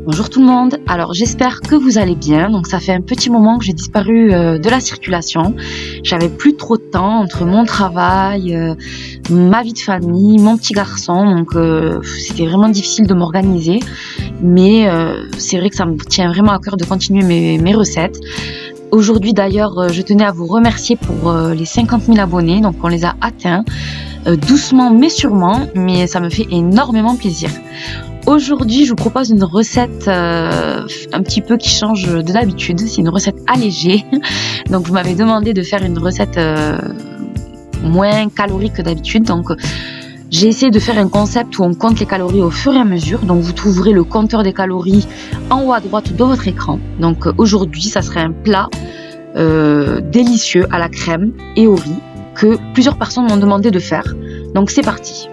Bonjour tout le monde, alors j'espère que vous allez bien. Donc ça fait un petit moment que j'ai disparu de la circulation. J'avais plus trop de temps entre mon travail, ma vie de famille, mon petit garçon, donc c'était vraiment difficile de m'organiser. Mais c'est vrai que ça me tient vraiment à cœur de continuer mes recettes. Aujourd'hui d'ailleurs, je tenais à vous remercier pour les 50 000 abonnés, donc on les a atteints, doucement mais sûrement, mais ça me fait énormément plaisir. Aujourd'hui, je vous propose une recette un petit peu qui change de d'habitude. C'est une recette allégée. Donc, vous m'avez demandé de faire une recette moins calorique que d'habitude. Donc, j'ai essayé de faire un concept où on compte les calories au fur et à mesure. Donc, vous trouverez le compteur des calories en haut à droite de votre écran. Donc, aujourd'hui, ça serait un plat délicieux à la crème et au riz que plusieurs personnes m'ont demandé de faire. Donc, c'est parti.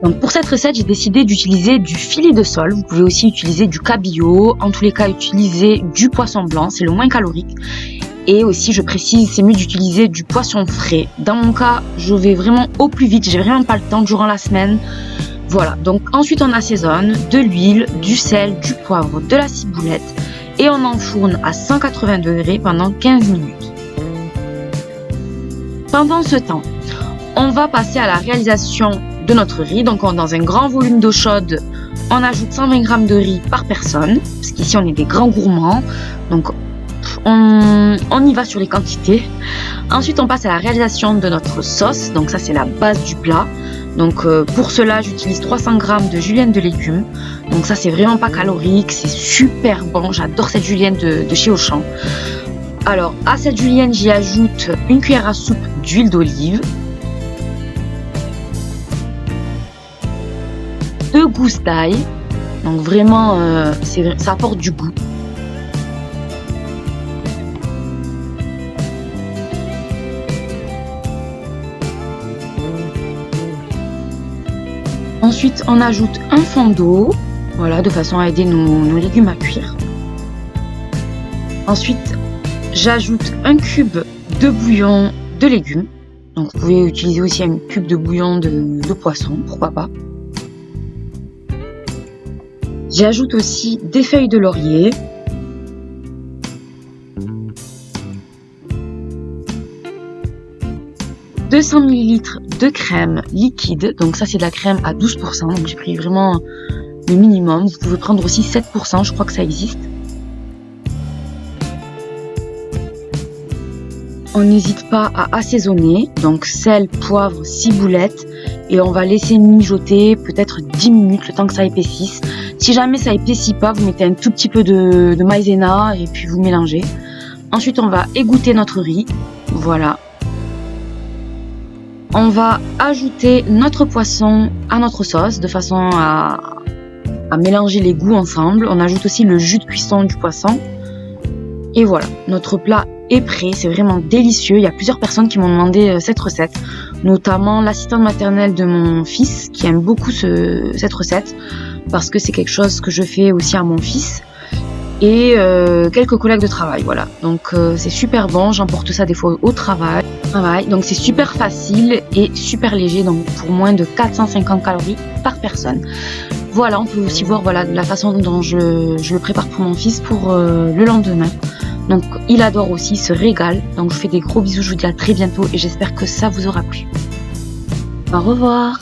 Donc pour cette recette, j'ai décidé d'utiliser du filet de sole. Vous pouvez aussi utiliser du cabillaud. En tous les cas, utilisez du poisson blanc, c'est le moins calorique. Et aussi, je précise, c'est mieux d'utiliser du poisson frais. Dans mon cas, je vais vraiment au plus vite. J'ai vraiment pas le temps durant la semaine. Voilà. Donc ensuite, on assaisonne de l'huile, du sel, du poivre, de la ciboulette. Et on enfourne à 180 degrés pendant 15 minutes. Pendant ce temps, on va passer à la réalisation de notre riz. Donc dans un grand volume d'eau chaude, on ajoute 120 g de riz par personne, parce qu'ici on est des grands gourmands, donc on y va sur les quantités. Ensuite on passe à la réalisation de notre sauce, donc ça c'est la base du plat. Donc pour cela j'utilise 300 g de julienne de légumes, donc ça c'est vraiment pas calorique, c'est super bon, j'adore cette julienne de chez Auchan. Alors à cette julienne j'y ajoute une cuillère à soupe d'huile d'olive, 2 gousses d'ail, donc vraiment ça apporte du goût. Ensuite on ajoute un fond d'eau, voilà, de façon à aider nos légumes à cuire. Ensuite j'ajoute un cube de bouillon de légumes, donc vous pouvez utiliser aussi un cube de bouillon de poisson, pourquoi pas. J'ajoute aussi des feuilles de laurier, « 200 ml de crème liquide », donc ça c'est de la crème à 12%, donc j'ai pris vraiment le minimum. Vous pouvez prendre aussi 7%, je crois que ça existe. On n'hésite pas à assaisonner, donc sel, poivre, ciboulette, et on va laisser mijoter peut-être 10 minutes le temps que ça épaississe. Si jamais ça épaissit pas, vous mettez un tout petit peu de maïzena et puis vous mélangez. Ensuite on va égoutter notre riz, voilà. On va ajouter notre poisson à notre sauce de façon à mélanger les goûts ensemble. On ajoute aussi le jus de cuisson du poisson. Et voilà, notre plat est prêt, c'est vraiment délicieux. Il y a plusieurs personnes qui m'ont demandé cette recette, notamment l'assistante maternelle de mon fils qui aime beaucoup cette recette parce que c'est quelque chose que je fais aussi à mon fils et quelques collègues de travail, voilà. Donc c'est super bon, j'emporte ça des fois au travail. Donc c'est super facile et super léger, donc pour moins de 450 calories par personne. Voilà, on peut aussi voir voilà, la façon dont je le prépare pour mon fils pour le lendemain. Donc il adore aussi, il se régale. Donc je vous fais des gros bisous, je vous dis à très bientôt et j'espère que ça vous aura plu. Au revoir.